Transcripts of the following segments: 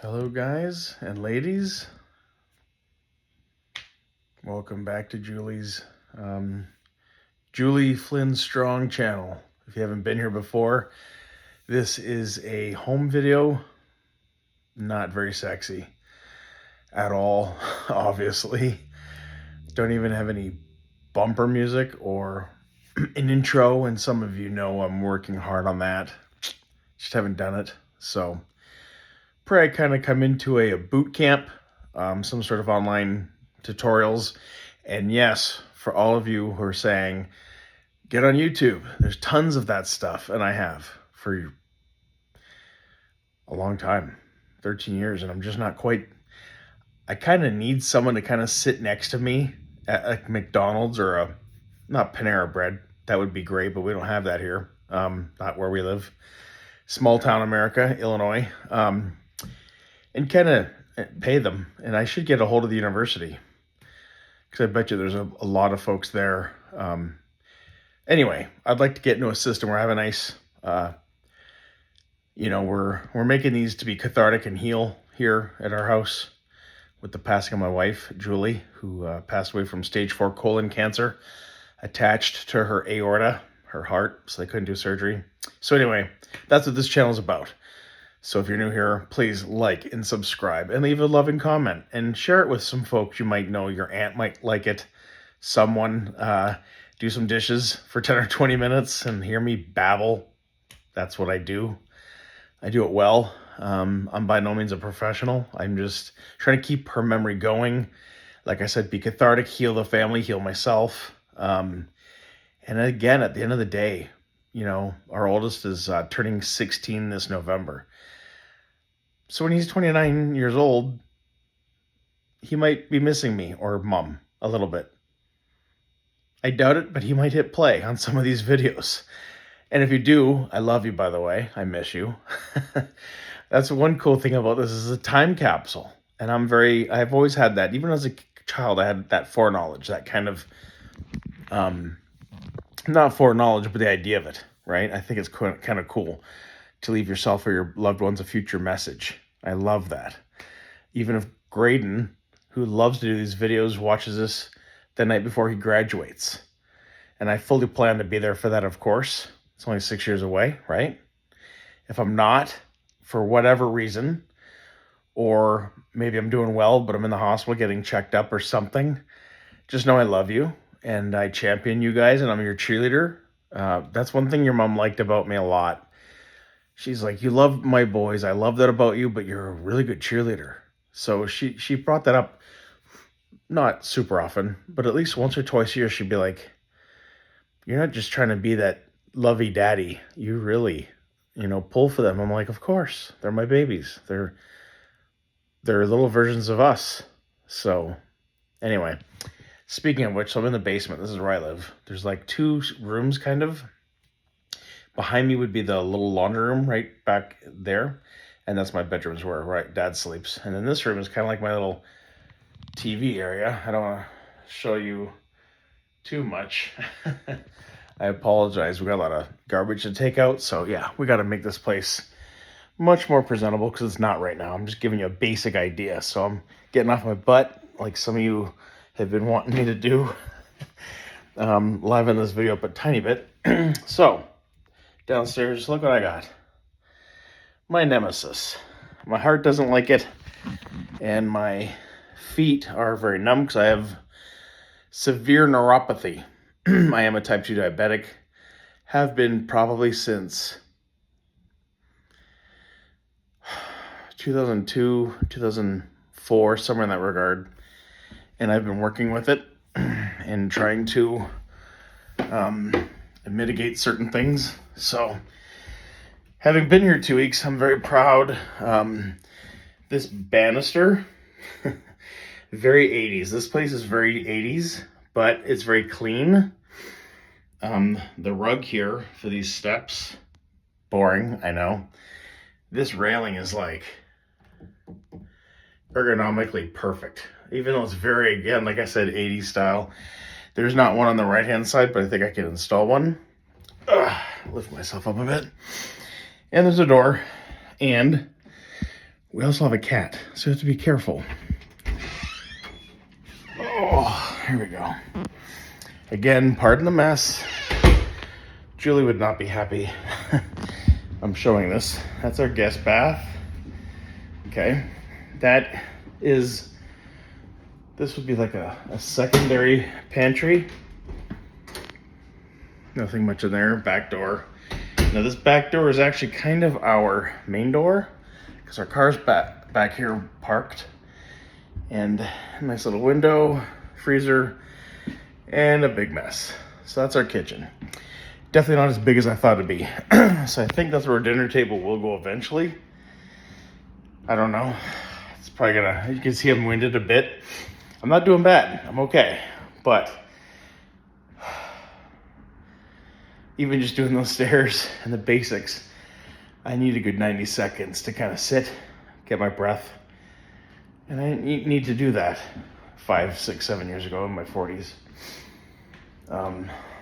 Hello guys and ladies, welcome back to Julie Flynn Strong channel. If you haven't been here before, this is a home video, not very sexy at all, obviously. Don't even have any bumper music or an intro, and some of you know I'm working hard on that. Just haven't done it, so pray I kind of come into a boot camp, some sort of online tutorials. And yes, for all of you who are saying, get on YouTube, there's tons of that stuff. And I have for a long time, 13 years. And I'm just not quite, I kind of need someone to kind of sit next to me at like McDonald's or not Panera Bread. That would be great, but we don't have that here. Not where we live. Small town America, Illinois. And kind of pay them. And I should get a hold of the university, because I bet you there's a lot of folks there. Anyway, I'd like to get into a system where I have a nice, we're making these to be cathartic and heal here at our house with the passing of my wife, Julie, who passed away from stage 4 colon cancer attached to her aorta, her heart, so they couldn't do surgery. So anyway, that's what this channel is about. So if you're new here, please like and subscribe and leave a loving comment and share it with some folks you might know. Your aunt might like it. Someone, do some dishes for 10 or 20 minutes and hear me babble. That's what I do. I do it well. I'm by no means a professional. I'm just trying to keep her memory going. Like I said, be cathartic, heal the family, heal myself. And again, at the end of the day, our oldest is turning 16 this November. So when he's 29 years old, he might be missing me or mom a little bit. I doubt it, but he might hit play on some of these videos. And if you do, I love you, by the way. I miss you. That's one cool thing about this is a time capsule. And I've always had that. Even as a child, I had that foreknowledge, that kind of, not foreknowledge, but the idea of it, right? I think it's kind of cool to leave yourself or your loved ones a future message. I love that. Even if Graydon, who loves to do these videos, watches this the night before he graduates. And I fully plan to be there for that, of course. It's only 6 years away, right? If I'm not, for whatever reason, or maybe I'm doing well, but I'm in the hospital getting checked up or something, just know I love you and I champion you guys and I'm your cheerleader. That's one thing your mom liked about me a lot. She's like, you love my boys. I love that about you, but you're a really good cheerleader. So she brought that up, not super often, but at least once or twice a year, she'd be like, you're not just trying to be that lovey daddy. You really, pull for them. I'm like, of course, they're my babies. They're little versions of us. So anyway, speaking of which, so I'm in the basement. This is where I live. There's like 2 rooms kind of. Behind me would be the little laundry room right back there. And that's my bedrooms where Dad sleeps. And then this room is kind of like my little TV area. I don't want to show you too much. I apologize. We got a lot of garbage to take out. So yeah, we got to make this place much more presentable because it's not right now. I'm just giving you a basic idea. So I'm getting off my butt like some of you have been wanting me to do. Live in this video up a tiny bit. So downstairs, look what I got. My nemesis. My heart doesn't like it, and my feet are very numb because I have severe neuropathy. I am a type 2 diabetic. Have been probably since 2002, 2004, somewhere in that regard. And I've been working with it and trying to mitigate certain things. So having been here 2 weeks, I'm very proud. This banister, very 80s. This place is very 80s, but it's very clean. The rug here for these steps, boring, I know. This railing is like ergonomically perfect, even though it's very, again, like I said, 80s style. There's not one on the right-hand side, but I think I can install one. Lift myself up a bit. And there's a door. And We also have a cat, so you have to be careful. Oh, here we go. Again, pardon the mess. Julie would not be happy. I'm showing this. That's our guest bath. Okay. This would be like a secondary pantry. Nothing much in there. Back door. Now this back door is actually kind of our main door because our car's back here parked. And a nice little window, freezer, and a big mess. So that's our kitchen. Definitely not as big as I thought it'd be. So I think that's where our dinner table will go eventually. I don't know. It's probably gonna, you can see I'm winded a bit. I'm not doing bad. I'm okay. But even just doing those stairs and the basics, I need a good 90 seconds to kind of sit, get my breath. And I need to do that 5, 6, 7 years ago in my 40s.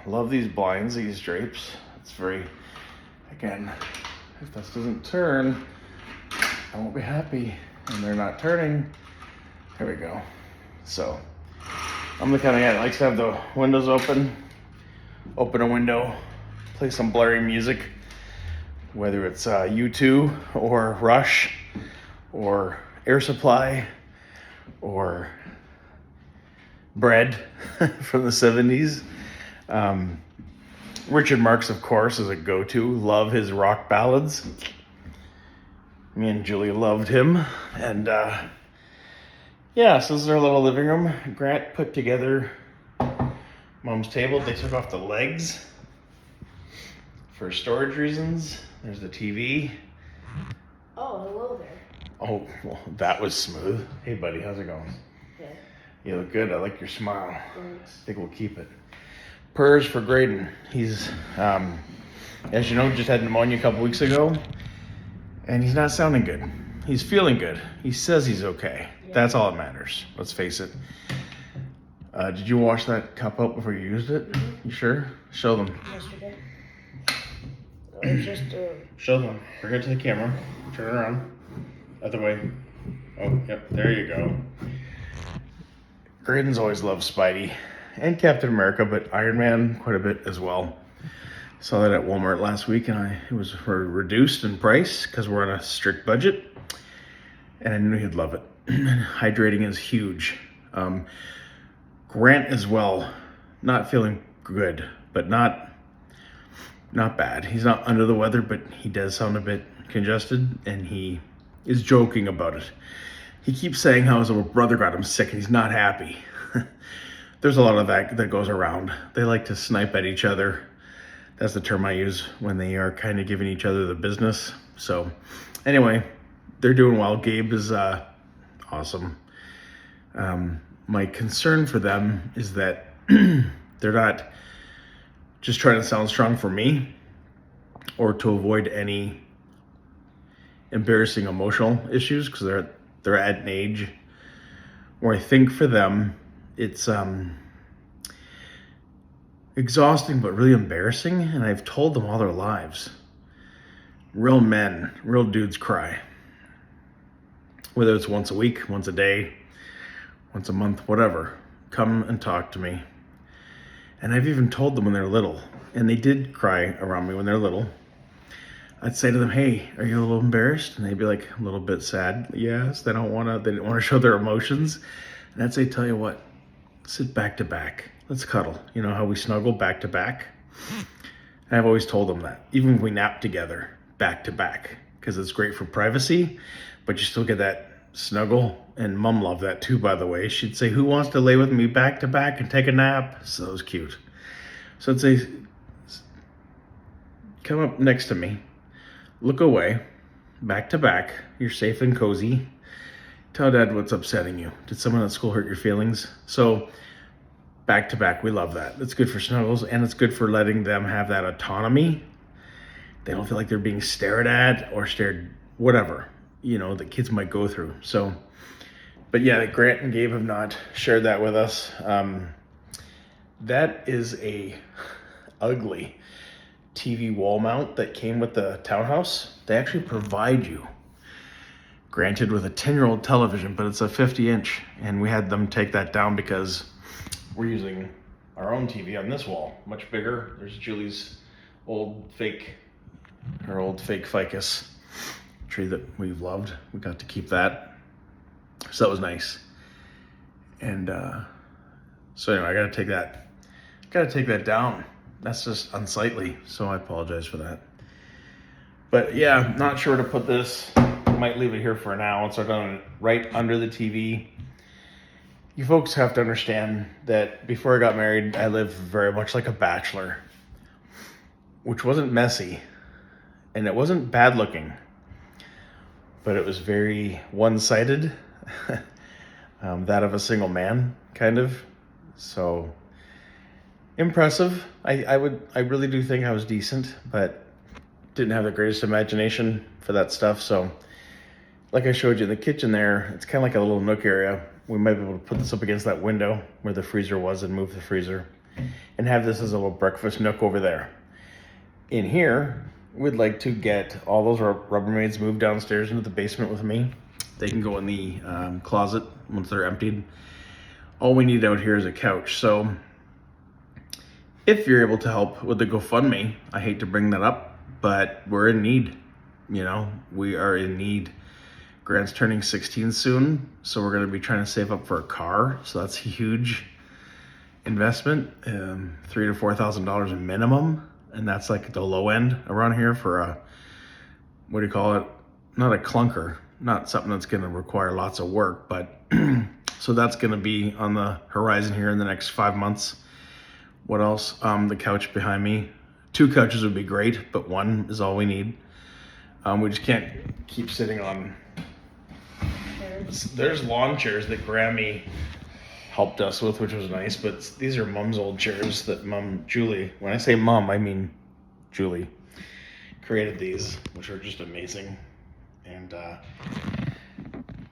Love these blinds, these drapes. It's very, again, if this doesn't turn, I won't be happy. And they're not turning. There we go. So I'm the kind of guy that likes to have the windows open a window, play some blurry music, whether it's U2 or Rush or Air Supply or Bread from the 70s. Richard Marx, of course, is a go-to. Love his rock ballads. Me and Julie loved him. And yeah, so this is our little living room. Grant put together Mom's table. They took off the legs for storage reasons. There's the TV. Oh, hello there. Oh, well, that was smooth. Hey, buddy, how's it going? Good. You look good. I like your smile. Thanks. I think we'll keep it. Purrs for Graydon. He's, as you know, just had pneumonia a couple weeks ago, and he's not sounding good. He's feeling good. He says he's okay. Yeah. That's all that matters. Let's face it. Did you wash that cup out before you used it? Mm-hmm. You sure? Show them. Yesterday. It's just Show them. Bring it to the camera. Turn it around. Other way. Oh, yep. There you go. Graydon's always loved Spidey and Captain America, but Iron Man quite a bit as well. Saw that at Walmart last week, and it was reduced in price because we're on a strict budget, and I knew he'd love it. Hydrating is huge. Grant as well, not feeling good, but not bad. He's not under the weather, but he does sound a bit congested, and he is joking about it. He keeps saying how his little brother got him sick, and he's not happy. There's a lot of that goes around. They like to snipe at each other. That's the term I use when they are kind of giving each other the business. So anyway, they're doing well. Gabe is awesome. My concern for them is that they're not just trying to sound strong for me or to avoid any embarrassing emotional issues, because they're at an age where I think for them it's exhausting but really embarrassing, and I've told them all their lives. Real men, real dudes cry. Whether it's once a week, once a day, once a month, whatever. Come and talk to me. And I've even told them when they're little, and they did cry around me when they're little. I'd say to them, "Hey, are you a little embarrassed?" And they'd be like a little bit sad. Yes, they didn't want to show their emotions. And I'd say, "Tell you what, sit back to back. Let's cuddle." You know how we snuggle back to back? And I've always told them that. Even if we nap together, back to back, because it's great for privacy, but you still get that snuggle. And Mom loved that too, by the way. She'd say, "Who wants to lay with me back to back and take a nap?" So it was cute. So I'd say, "Come up next to me. Look away, back to back. You're safe and cozy. Tell Dad what's upsetting you. Did someone at school hurt your feelings?" So back to back, we love that. It's good for snuggles, and it's good for letting them have that autonomy. They don't feel like they're being stared at or whatever, that kids might go through. So, but yeah, Grant and Gabe have not shared that with us. That is a ugly TV wall mount that came with the townhouse. They actually provide you Granted, with a 10-year-old television, but it's a 50-inch, and we had them take that down because we're using our own TV on this wall, much bigger. There's Julie's old fake ficus tree that we've loved. We got to keep that, so that was nice. And so anyway, I gotta take that down. That's just unsightly, so I apologize for that. But yeah, not sure to put this. Might leave it here for now and start on it right under the TV. You folks have to understand that before I got married, I lived very much like a bachelor, which wasn't messy and it wasn't bad looking, but it was very one-sided, that of a single man, kind of. So impressive. I really do think I was decent, but didn't have the greatest imagination for that stuff. So like I showed you in the kitchen there, it's kind of like a little nook area. We might be able to put this up against that window where the freezer was and move the freezer and have this as a little breakfast nook over there. In here, we'd like to get all those Rubbermaids moved downstairs into the basement with me. They can go in the closet once they're emptied. All we need out here is a couch. So if you're able to help with the GoFundMe, I hate to bring that up, but we're in need. You know, we are in need. Grant's turning 16 soon, so we're going to be trying to save up for a car. So that's a huge investment, $3,000 to $4,000 minimum, and that's like the low end around here for a, what do you call it? Not a clunker, not something that's going to require lots of work, but so that's going to be on the horizon here in the next 5 months. What else? The couch behind me. 2 couches would be great, but 1 is all we need. We just can't keep sitting on. There's lawn chairs that Grammy helped us with, which was nice, but these are Mom's old chairs that Julie, when I say Mom, I mean Julie, created these, which are just amazing. And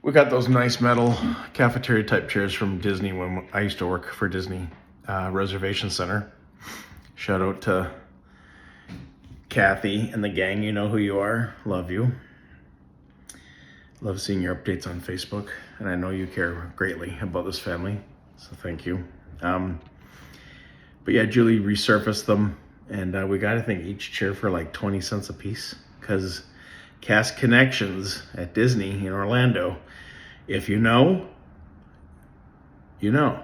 we got those nice metal cafeteria type chairs from Disney when I used to work for Disney Reservation Center. Shout out to Kathy and the gang, you know who you are, love you. Love seeing your updates on Facebook, and I know you care greatly about this family, so thank you. But yeah, Julie resurfaced them, and we got, I think, each chair for like 20 cents a piece, because Cast Connections at Disney in Orlando, if you know, you know.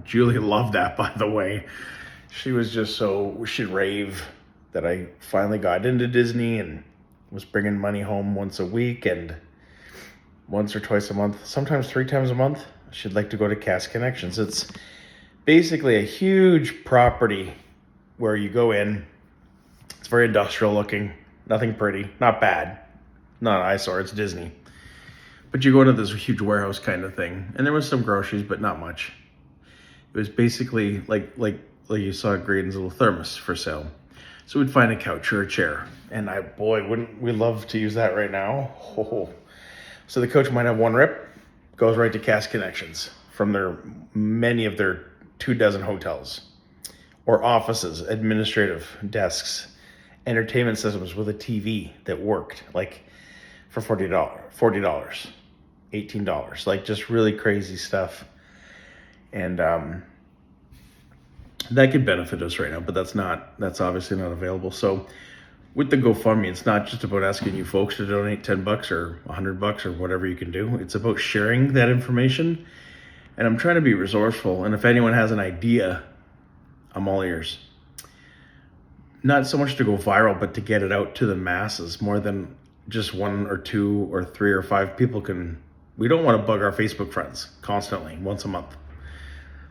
Julie loved that, by the way. She was just she'd rave that I finally got into Disney and was bringing money home once a week and once or twice a month, sometimes 3 times a month. She'd like to go to Cast Connections. It's basically a huge property where you go in. It's very industrial looking, nothing pretty, not bad, not an eyesore, it's Disney. But you go into this huge warehouse kind of thing, and there was some groceries, but not much. It was basically like you saw Graydon's little thermos for sale. So we'd find a couch or a chair, and wouldn't we love to use that right now? Oh. So the couch might have 1 rip, goes right to Cast Connections from many of their 24 hotels, or offices, administrative desks, entertainment systems with a TV that worked, like for $40, $18, like just really crazy stuff. And that could benefit us right now, but that's obviously not available. So with the GoFundMe, it's not just about asking you folks to donate $10 or $100 or whatever you can do. It's about sharing that information. And I'm trying to be resourceful. And if anyone has an idea, I'm all ears. Not so much to go viral, but to get it out to the masses more than just 1 or 2 or 3 or 5 people can. We don't want to bug our Facebook friends constantly once a month.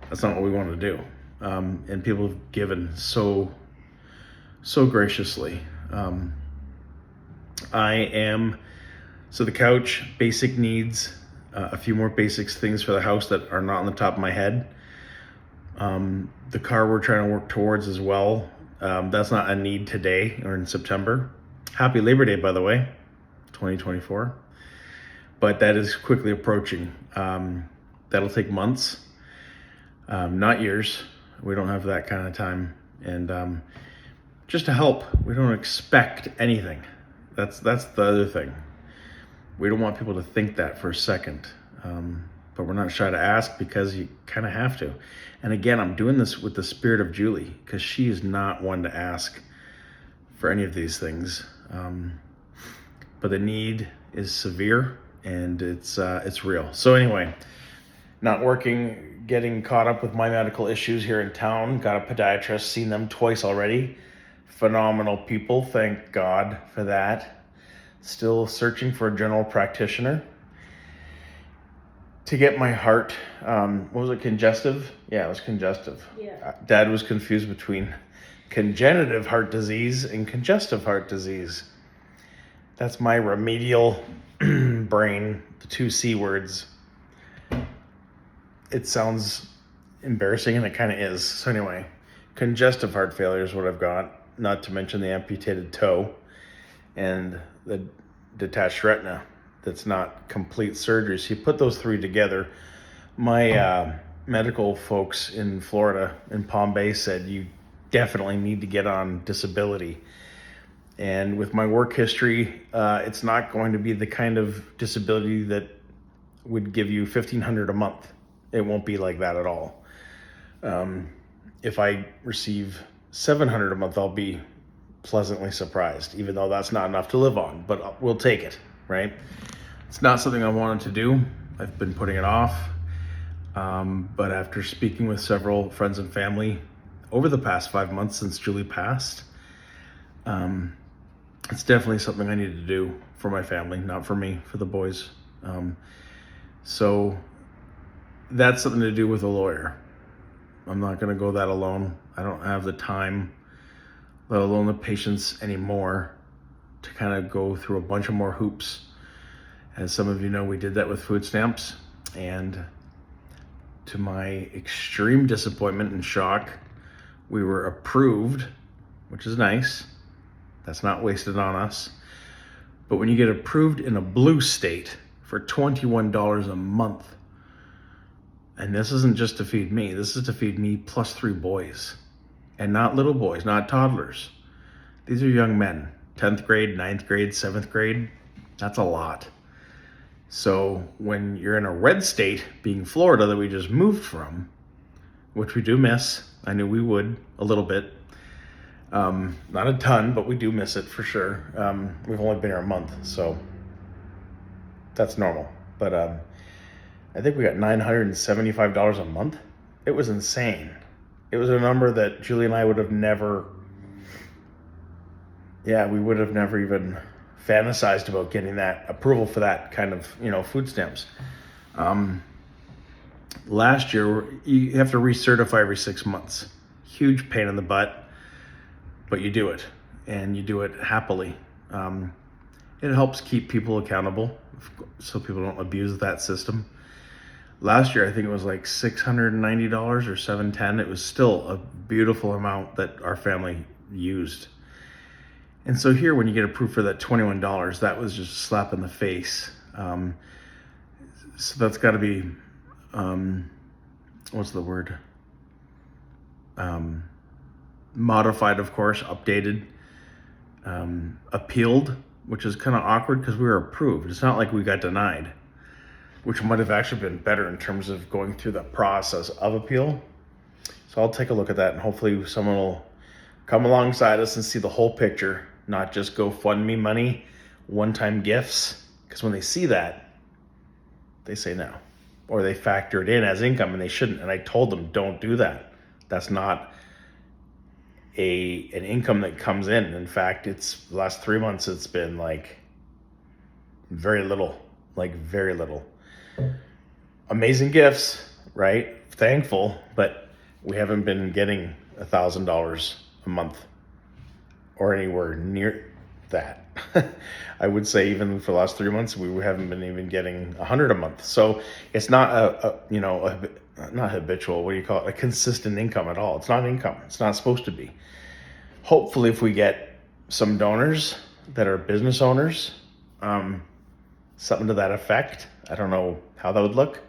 That's not what we want to do. And people have given so graciously. So the couch, basic needs, a few more basic things for the house that are not on the top of my head. The car we're trying to work towards as well. That's not a need today or in September. Happy Labor Day, by the way, 2024. But that is quickly approaching. That'll take months, not years. We don't have that kind of time. And just to help, we don't expect anything. That's the other thing. We don't want people to think that for a second. But we're not shy to ask because you kind of have to. And again, I'm doing this with the spirit of Julie because she is not one to ask for any of these things. But the need is severe and it's real. So anyway, not working, getting caught up with my medical issues here in town. Got a podiatrist, seen them twice already. Phenomenal people, thank God for that. Still searching for a general practitioner to get my heart, what was it, congestive? Yeah, it was congestive. Yeah. Dad was confused between congenitive heart disease and congestive heart disease. That's my remedial brain, the two C words. It sounds embarrassing and it kind of is. So anyway, congestive heart failure is what I've got, not to mention the amputated toe and the detached retina. That's not complete surgery. So you put those three together. My medical folks in Florida, in Palm Bay, said you definitely need to get on disability. And with my work history, it's not going to be the kind of disability that would give you $1,500 a month. It won't be like that at all. If I receive $700 a month, I'll be pleasantly surprised, even though that's not enough to live on, but we'll take it, right? It's not something I wanted to do. I've been putting it off. But after speaking with several friends and family over the past 5 months since Julie passed, it's definitely something I need to do for my family, not for me, for the boys. So that's something to do with a lawyer. I'm not going to go that alone. I don't have the time, let alone the patience anymore, to kind of go through a bunch of more hoops. As some of you know, we did that with food stamps, and to my extreme disappointment and shock, we were approved, which is nice. That's not wasted on us. But when you get approved in a blue state for $21 a month, and this isn't just to feed me, this is to feed me plus 3 boys, and not little boys, not toddlers. These are young men, 10th grade, 9th grade, 7th grade. That's a lot. So when you're in a red state, being Florida that we just moved from, which we do miss, I knew we would a little bit. Not a ton, but we do miss it for sure. We've only been here a month, so that's normal. But I think we got $975 a month. It was insane. It was a number that Julie and I would have never, we would have never even fantasized about getting that approval for that kind of, food stamps. Last year, you have to recertify every 6 months. Huge pain in the butt, but you do it, and you do it happily. It helps keep people accountable so people don't abuse that system. Last year, I think it was like $690 or $710. It was still a beautiful amount that our family used. And so here, when you get approved for that $21, that was just a slap in the face. So that's got to be, what's the word? Modified, of course, updated, appealed, which is kind of awkward because we were approved. It's not like we got denied, which might have actually been better in terms of going through the process of appeal. So I'll take a look at that, and hopefully someone will come alongside us and see the whole picture, not just GoFundMe money, one-time gifts, because when they see that, they say no, or they factor it in as income, and they shouldn't. And I told them, don't do that. That's not an income that comes in. In fact, it's the last 3 months, it's been like very little. Amazing gifts, right? Thankful, but we haven't been getting $1,000 a month or anywhere near that. I would say even for the last 3 months, we haven't been even getting $100 a month. So it's not not habitual, what do you call it? A consistent income at all. It's not income. It's not supposed to be. Hopefully, if we get some donors that are business owners, something to that effect. I don't know how that would look.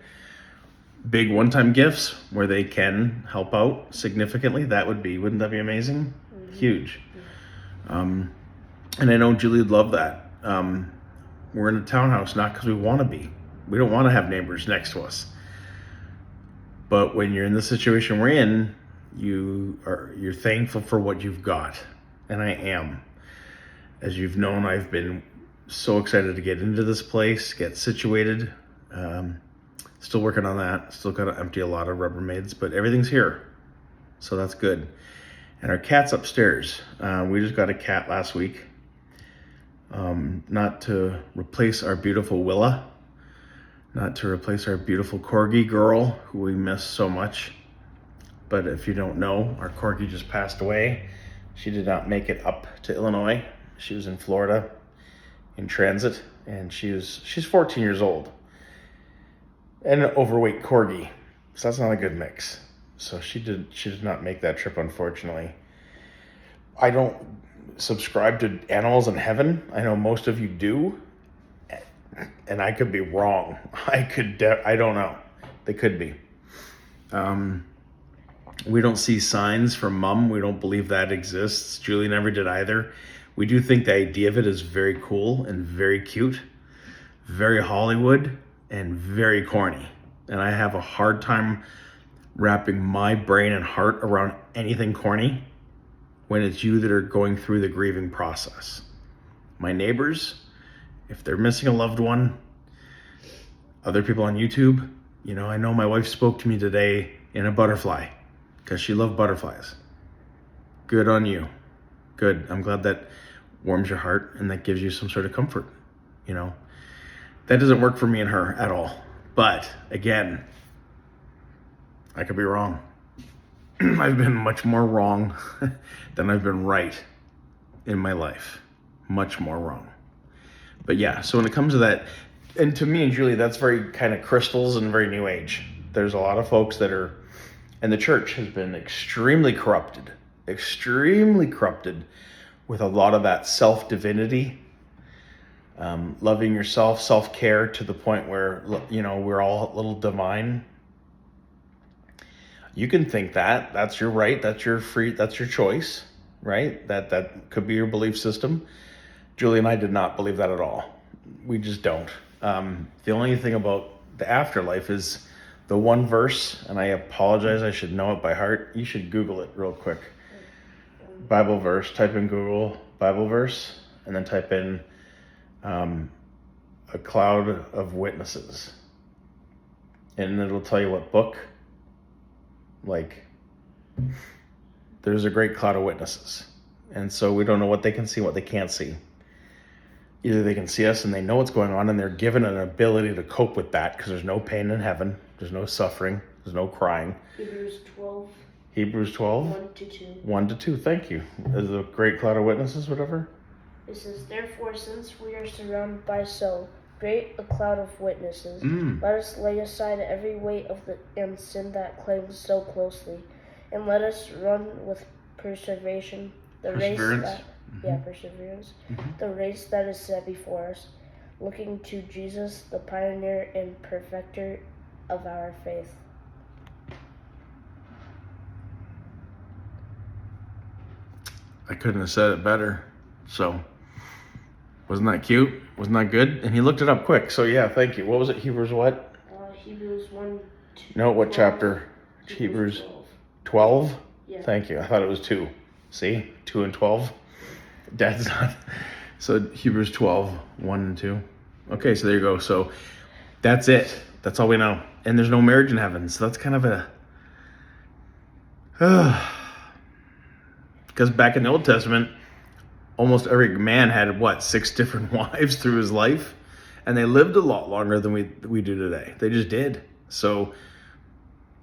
Big one-time gifts where they can help out significantly. Wouldn't that be amazing? Mm-hmm. Huge. And I know Julie would love that. We're in a townhouse not because we want to be. We don't want to have neighbors next to us. But when you're in the situation we're in, you're thankful for what you've got. And I am. As you've known, I've been so excited to get into this place, get situated. Still working on that. Still got to empty a lot of Rubbermaids, but everything's here. So that's good. And our cat's upstairs. We just got a cat last week. Not to replace our beautiful Willa. Not to replace our beautiful Corgi girl, who we miss so much. But if you don't know, our Corgi just passed away. She did not make it up to Illinois. She was in Florida in transit, and she's 14 years old. And an overweight Corgi. So that's not a good mix. So she did not make that trip, unfortunately. I don't subscribe to animals in heaven. I know most of you do. And I could be wrong. I don't know. They could be. We don't see signs from Mom. We don't believe that exists. Julie never did either. We do think the idea of it is very cool and very cute, very Hollywood, and very corny. And I have a hard time wrapping my brain and heart around anything corny when it's you that are going through the grieving process. My neighbors, if they're missing a loved one, other people on YouTube, I know my wife spoke to me today in a butterfly because she loved butterflies. Good on you. Good. I'm glad that warms your heart and that gives you some sort of comfort. That doesn't work for me and her at all. But again, I could be wrong. I've been much more wrong than I've been right in my life. Much more wrong. But yeah, so when it comes to that, and to me and Julie, that's very kind of crystals and very new age. There's a lot of folks that are, and the church has been extremely corrupted with a lot of that self-divinity, loving yourself, self-care to the point where, we're all a little divine. You can think that. That's your right. That's your choice, right? That could be your belief system. Julie and I did not believe that at all. We just don't. The only thing about the afterlife is the one verse, and I apologize, I should know it by heart. You should Google it real quick. Bible verse, type in Google Bible verse, and then type in a cloud of witnesses. And it'll tell you what book. There's a great cloud of witnesses. And so we don't know what they can see, what they can't see. Either they can see us and they know what's going on and they're given an ability to cope with that because there's no pain in heaven. There's no suffering. There's no crying. Hebrews 12. 1 to 2. 1 to 2, thank you. Is a great cloud of witnesses, whatever? It says, therefore, since we are surrounded by so great a cloud of witnesses, let us lay aside every weight and sin that clings so closely, and let us run with perseverance. Perseverance. The race that is set before us, looking to Jesus, the pioneer and perfecter of our faith. I couldn't have said it better. So, wasn't that cute? Wasn't that good? And he looked it up quick. So yeah, thank you. What was it? Hebrews what? Hebrews 1. No, what 12, chapter? Hebrews 12? Yeah. Thank you. I thought it was 2. See? 2 and 12. Dad's not. So Hebrews 12, 1 and 2. Okay, so there you go. So that's it. That's all we know. And there's no marriage in heaven. So that's kind of a... Because back in the Old Testament, almost every man had, 6 different wives through his life? And they lived a lot longer than we do today. They just did. So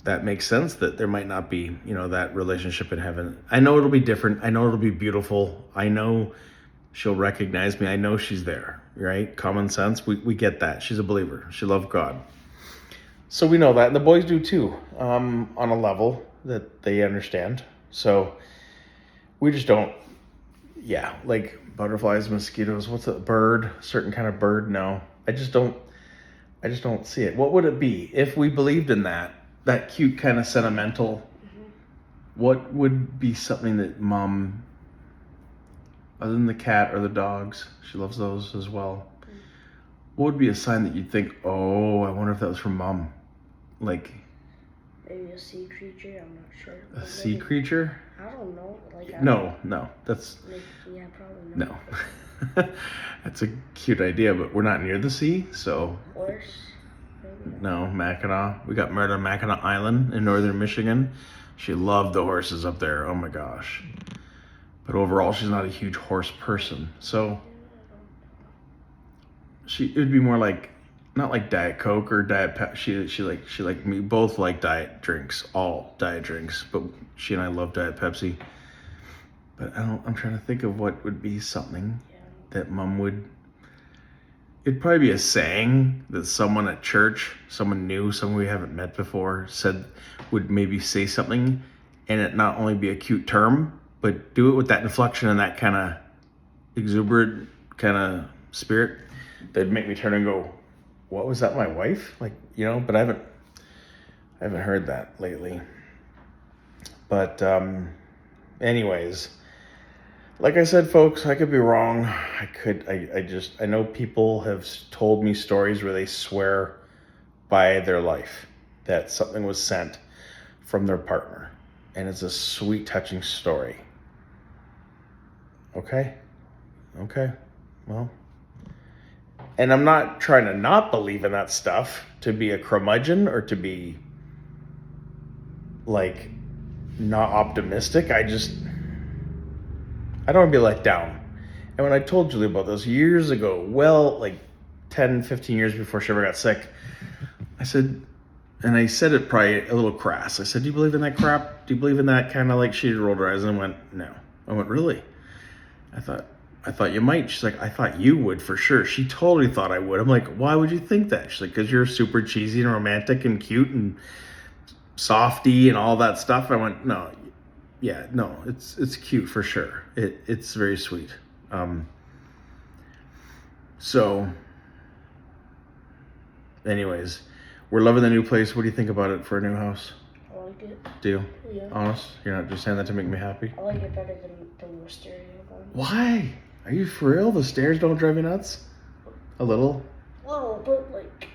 that makes sense that there might not be, that relationship in heaven. I know it'll be different. I know it'll be beautiful. I know she'll recognize me. I know she's there, right? Common sense. We get that. She's a believer. She loved God. So we know that. And the boys do too, on a level that they understand. So we just don't, like butterflies, mosquitoes, what's a bird? Certain kind of bird? No. I just don't see it. What would it be if we believed in that cute kind of sentimental? Mm-hmm. What would be something that Mom, other than the cat or the dogs, she loves those as well. Mm-hmm. What would be a sign that you'd think, oh, I wonder if that was from Mom? Like Maybe a sea creature. I'm not sure. a sea creature? I don't know. No, that's Yeah, probably not. no. That's a cute idea, but we're not near the sea, so Horse. Maybe. no. Mackinac. We got married on Mackinac Island in northern Michigan. She loved the horses up there. Oh my gosh. But overall, she's not a huge horse person, so it would be more like, not like Diet Coke or Diet Pepsi. She like me. Both like diet drinks, all diet drinks. But she and I love Diet Pepsi. But I'm trying to think of what would be something that Mom would. It'd probably be a saying that someone at church, someone new, someone we haven't met before, would maybe say something, and it not only be a cute term, but do it with that inflection and that kind of exuberant kind of spirit that'd make me turn and go, what was that, my wife? Like, but I haven't heard that lately. But anyways, like I said, folks, I could be wrong. I know people have told me stories where they swear by their life that something was sent from their partner, and it's a sweet, touching story. Okay, well, and I'm not trying to not believe in that stuff to be a curmudgeon or to be like not optimistic. I don't want to be let down. And when I told Julie about this years ago, like 10, 15 years before she ever got sick, I said it probably a little crass. I said, do you believe in that crap? Do you believe in that kind of like, she rolled her eyes and went, no. I went, really? I thought you might. She's like, I thought you would for sure. She totally thought I would. I'm like, why would you think that? She's like, because you're super cheesy and romantic and cute and softy and all that stuff. I went, no. Yeah, no, it's cute for sure. It's very sweet. So anyways, we're loving the new place. What do you think about it for a new house? I like it. Do you? Yeah. Honest? You're not just saying that to make me happy? I like it better than the Wisteria one. Why? Are you for real? The stairs don't drive you nuts? A little? Little, but like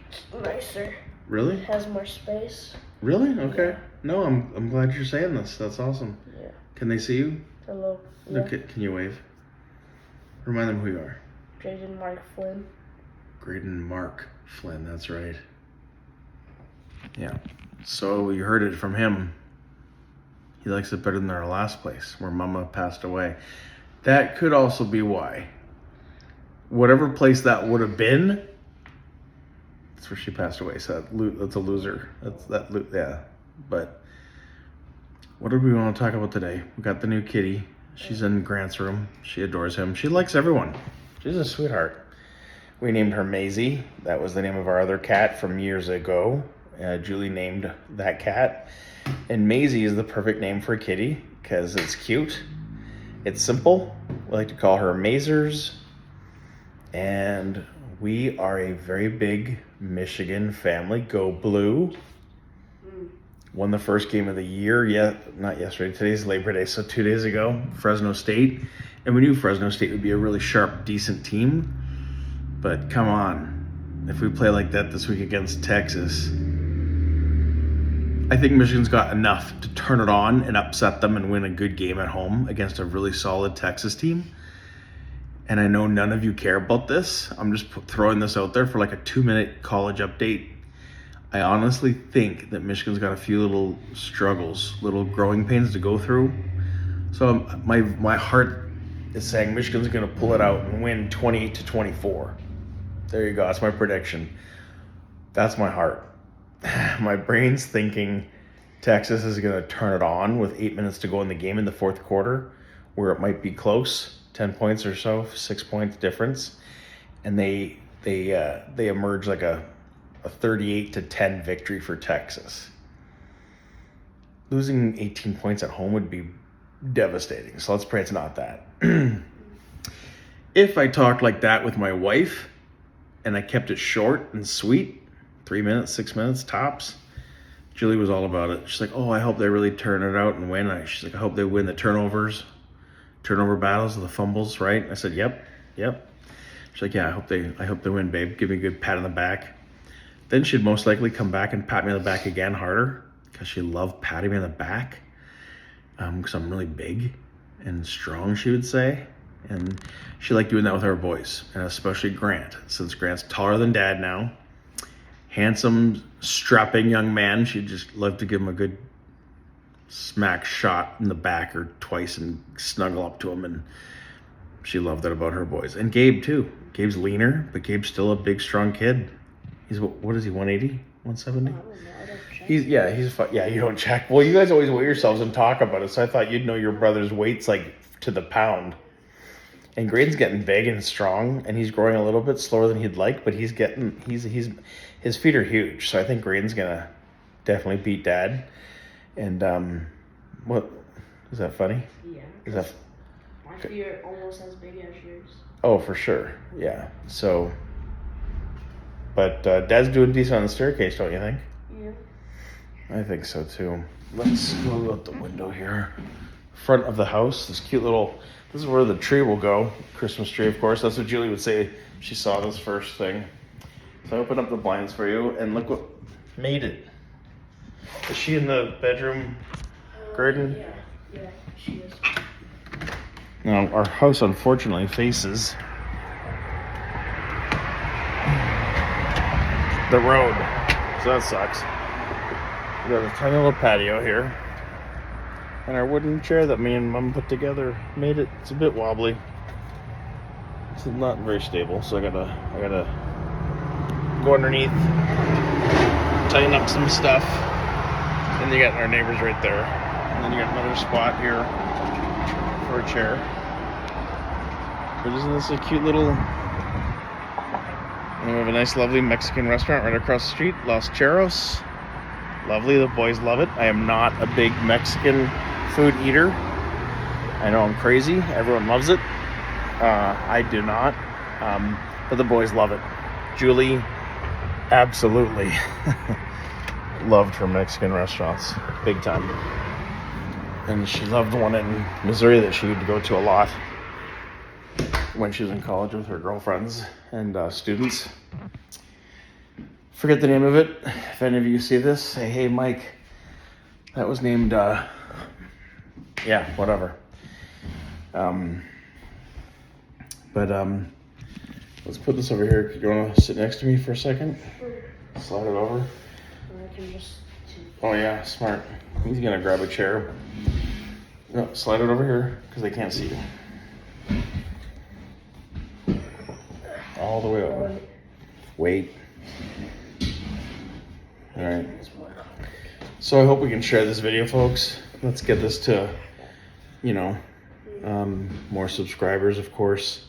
nicer. Really? It has more space. Really? Okay. Yeah. No, I'm glad you're saying this. That's awesome. Yeah. Can they see you? Hello. Yeah. Okay, can you wave? Remind them who you are. Jaden Mark Flynn. Graydon Mark Flynn, that's right. Yeah. So you heard it from him. He likes it better than our last place where Mama passed away. That could also be why. Whatever place that would have been, that's where she passed away. So that's a loser. Yeah. But what did we want to talk about today? We got the new kitty. She's in Grant's room. She adores him. She likes everyone. She's a sweetheart. We named her Maisie. That was the name of our other cat from years ago. Julie named that cat. And Maisie is the perfect name for a kitty because it's cute. It's simple. We like to call her Mazers. And we are a very big Michigan family. Go Blue. Won the first game of the year. Not yesterday. Today's Labor Day, so 2 days ago. Fresno State. And we knew Fresno State would be a really sharp, decent team. But come on. If we play like that this week against Texas, I think Michigan's got enough to turn it on and upset them and win a good game at home against a really solid Texas team. And I know none of you care about this. I'm just throwing this out there for like a 2-minute college update. I honestly think that Michigan's got a few little struggles, little growing pains to go through. So my heart is saying Michigan's going to pull it out and win 28-24. There you go. That's my prediction. That's my heart. My brain's thinking Texas is going to turn it on with 8 minutes to go in the game in the fourth quarter, where it might be close, 10 points or so, 6 points difference, and they emerge like a 38-10 victory for Texas. Losing 18 points at home would be devastating. So let's pray it's not that. If I talked like that with my wife and I kept it short and sweet, 3 minutes, 6 minutes tops, Julie was all about it. She's like, oh, I hope they really turn it out and win. She's like, I hope they win the turnover battles, the fumbles, right? I said, yep. She's like, yeah, I hope they win, babe. Give me a good pat on the back. Then she'd most likely come back and pat me on the back again harder because she loved patting me on the back. Because I'm really big and strong, she would say. And she liked doing that with our boys, and especially Grant. Since Grant's taller than Dad now, handsome, strapping young man, she'd just love to give him a good smack shot in the back or twice and snuggle up to him. And she loved that about her boys. And Gabe too. Gabe's leaner, but Gabe's still a big, strong kid. He's, what is he, 180, 170? You don't check. Well, you guys always weigh yourselves and talk about it, so I thought you'd know your brother's weights like to the pound. And Graydon's getting big and strong, and he's growing a little bit slower than he'd like, but he's his feet are huge, so I think Graydon's gonna definitely beat Dad. And what is that funny? Yeah. Is that my feet are almost as big as yours? Oh, for sure. Yeah. So, but Dad's doing decent on the staircase, don't you think? Yeah. I think so too. Let's go out the window here. Front of the house, this cute little, this is where the tree will go. Christmas tree, of course. That's what Julie would say if she saw this first thing. So I opened up the blinds for you, and look what made it. Is she in the bedroom garden? Yeah, she is. Now, our house unfortunately faces the road, so that sucks. We got a tiny little patio here, and our wooden chair that me and Mom put together made it. It's a bit wobbly. It's not very stable, so I gotta go underneath, tighten up some stuff. And you got our neighbors right there, and then you got another spot here for a chair. But isn't this a cute little? And we have a nice, lovely Mexican restaurant right across the street, Los Cheros. Lovely, the boys love it. I am not a big Mexican food eater. I know I'm crazy. Everyone loves it. I do not, but the boys love it. Julie, absolutely loved her Mexican restaurants, big time. And she loved one in Missouri that she would go to a lot when she was in college with her girlfriends and students. Forget the name of it. If any of you see this, say, hey, Mike, that was named, whatever. Let's put this over here. You want to sit next to me for a second? Slide it over. I can just... Oh yeah, smart. He's gonna grab a chair. No, slide it over here, because they can't see you. All the way over. Wait. Alright. So I hope we can share this video, folks. Let's get this to, more subscribers, of course.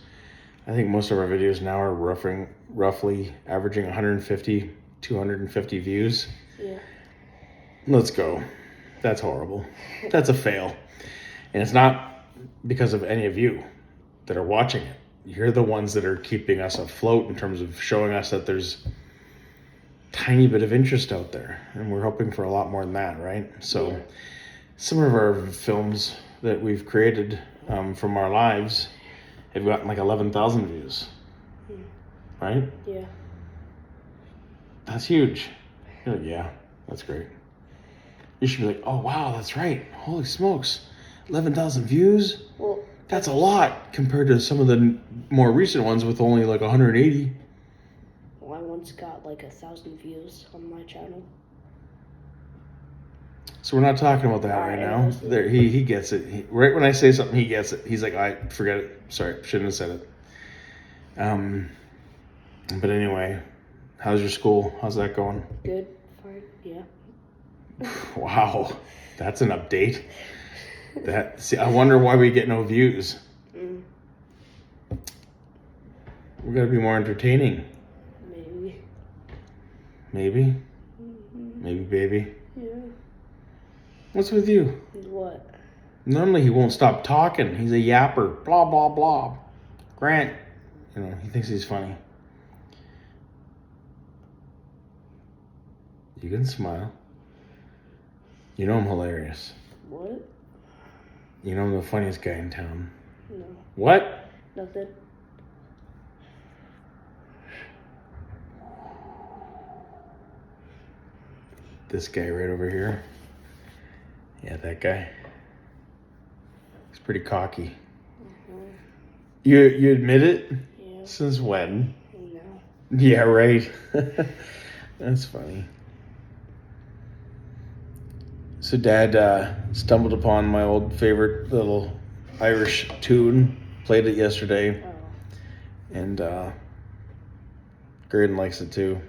I think most of our videos now are roughly averaging 150, 250 views. Yeah. Let's go. That's horrible. That's a fail. And it's not because of any of you that are watching it. You're the ones that are keeping us afloat in terms of showing us that there's tiny bit of interest out there. And we're hoping for a lot more than that, right? So some of our films that we've created from our lives have gotten like 11,000 views. Right? Yeah. That's huge. You're like, yeah, that's great. You should be like, oh, wow, that's right. Holy smokes. 11,000 views? Well, that's a lot compared to some of the more recent ones with only like 180. Well, I once got like 1,000 views on my channel. So we're not talking about that right now. There, he gets it. Right when I say something, he gets it. He's like, I forget it. Sorry, shouldn't have said it. But anyway, how's your school? How's that going? Good. Fine. Yeah. Wow, that's an update. I wonder why we get no views. We gotta be more entertaining. Maybe. Maybe, baby. Yeah. What's with you? What? Normally he won't stop talking. He's a yapper. Blah, blah, blah. Grant, he thinks he's funny. You can smile. You know I'm hilarious. What? You know I'm the funniest guy in town. No. What? Nothing. This guy right over here. Yeah, that guy. He's pretty cocky. You admit it? Yeah. Since when? No. Yeah, right. That's funny. So Dad stumbled upon my old favorite little Irish tune. Played it yesterday. Oh. And Graydon likes it too.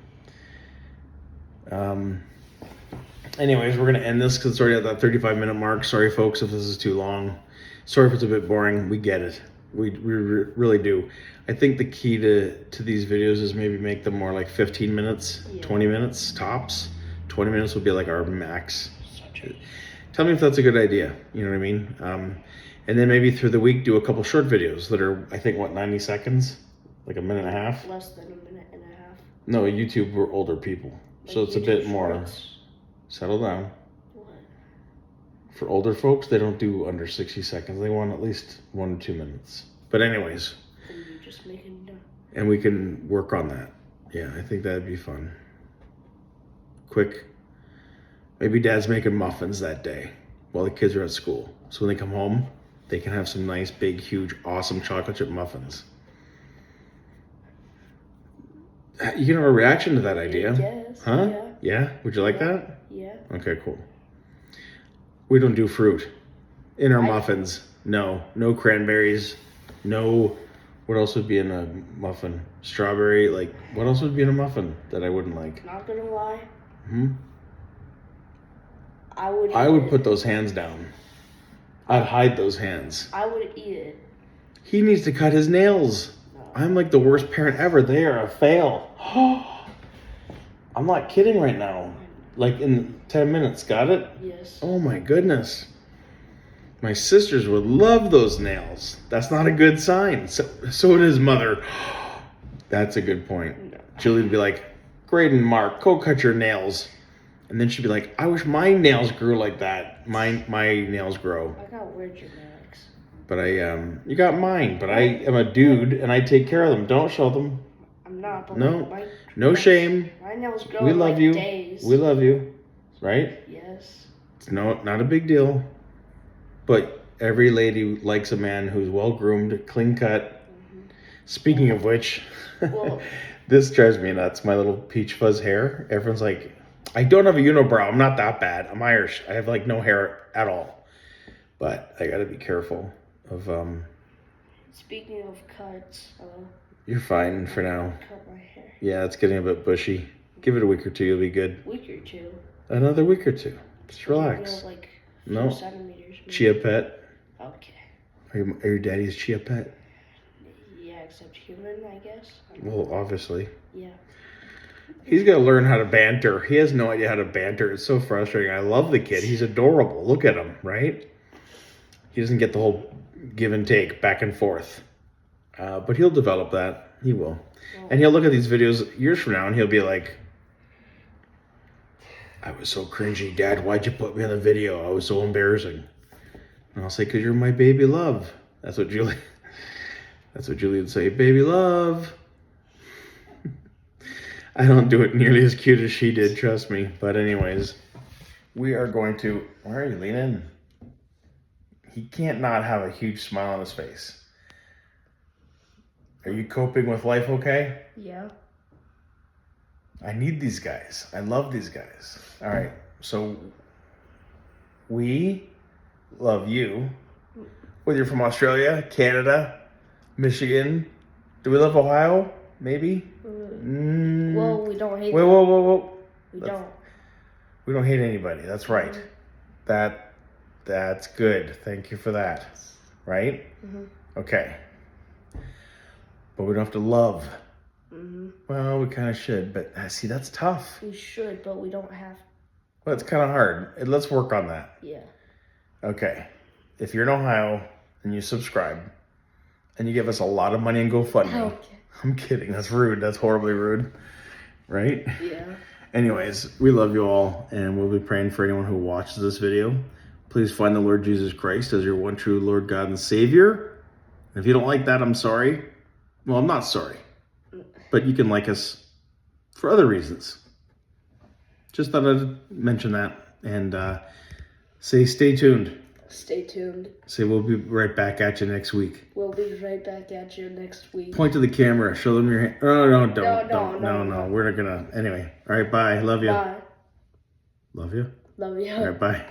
Anyways, we're going to end this because it's already at that 35-minute mark. Sorry, folks, if this is too long. Sorry if it's a bit boring. We get it. We really do. I think the key to these videos is maybe make them more like 15 minutes, 20 minutes tops. 20 minutes would be like our max. Tell me if that's a good idea. You know what I mean? And then maybe through the week, do a couple short videos that are, I think, 90 seconds? Like a minute and a half? Less than a minute and a half. No, YouTube, we're older people. So it's a bit more. Settle down. What? For older folks, they don't do under 60 seconds. They want at least 1 or 2 minutes. But anyways. And you just make it done. And we can work on that. Yeah, I think that'd be fun. Quick. Maybe Dad's making muffins that day while the kids are at school. So when they come home, they can have some nice, big, huge, awesome chocolate chip muffins. You can have a reaction to that idea. Yes. Huh? Yeah. Yeah? Would you like that? Yeah. Okay, cool. We don't do fruit in our muffins. No. No cranberries. No. What else would be in a muffin? Strawberry. Like, what else would be in a muffin that I wouldn't like? Not gonna lie. Hmm? I would put those hands down. I'd hide those hands. I would eat it. He needs to cut his nails. No. I'm like the worst parent ever. They are a fail. I'm not kidding right now. Like in 10 minutes, got it? Yes. Oh my goodness. My sisters would love those nails. That's not a good sign. So would his mother. That's a good point. No. Julie would be like, Graydon, Mark, go cut your nails. And then she'd be like, I wish my nails grew like that. My nails grow. I got weird genetics. But you got mine. But I am a dude and I take care of them. Don't show them. I'm not. But No. No shame. My nails grow We in love like you. days. We love you. Right? Yes. It's not a big deal. But every lady likes a man who's well groomed, clean cut. Mm-hmm. Speaking of which, Well, this drives me nuts. My little peach fuzz hair. Everyone's like, I don't have a unibrow. I'm not that bad. I'm Irish. I have like no hair at all. But I gotta be careful of speaking of cuts, you're fine for now. cut my hair. Yeah, it's getting a bit bushy. Give it a week or two, you'll be good. Week or two. Another week or two. Just relax. Like No. 4 centimeters. Maybe. Chia pet. Okay. Are your daddy's chia pet? Yeah, except human, I guess. Well, obviously. Yeah. He's got to learn how to banter. He has no idea how to banter. It's so frustrating. I love the kid. He's adorable. Look at him, right? He doesn't get the whole give and take, back and forth. But he'll develop that. He will. And he'll look at these videos years from now and he'll be like, I was so cringy, Dad. Why'd you put me on the video? I was so embarrassing. And I'll say, because you're my baby love. That's what Julie would say, baby love. I don't do it nearly as cute as she did, trust me. But anyways, we are going to, where are you, lean in? He can't not have a huge smile on his face. Are you coping with life okay? Yeah. I need these guys. I love these guys. All right, so we love you. Whether you're from Australia, Canada, Michigan. Do we love Ohio? Maybe? Well, we don't hate Whoa. We don't. We don't hate anybody. That's right. That's good. Thank you for that. Right? Mm-hmm. Okay. But we don't have to love. Mm-hmm. Well, we kind of should, but see, that's tough. We should, but we don't have. Well, it's kind of hard. Let's work on that. Yeah. Okay. If you're in Ohio and you subscribe and you give us a lot of money in GoFundMe. Okay. I'm kidding. That's rude. That's horribly rude. Right? Yeah. Anyways, we love you all, and we'll be praying for anyone who watches this video. Please find the Lord Jesus Christ as your one true Lord, God, and Savior. And if you don't like that, I'm sorry. Well, I'm not sorry. But you can like us for other reasons. just thought I'd mention that and say stay tuned. Stay tuned. Say we'll be right back at you next week. We'll be right back at you next week. Point to the camera. Show them your hand. Oh, no, don't. No. We're not going to. Anyway. All right, bye. Love you. Bye. Love you. Love you. All right, bye.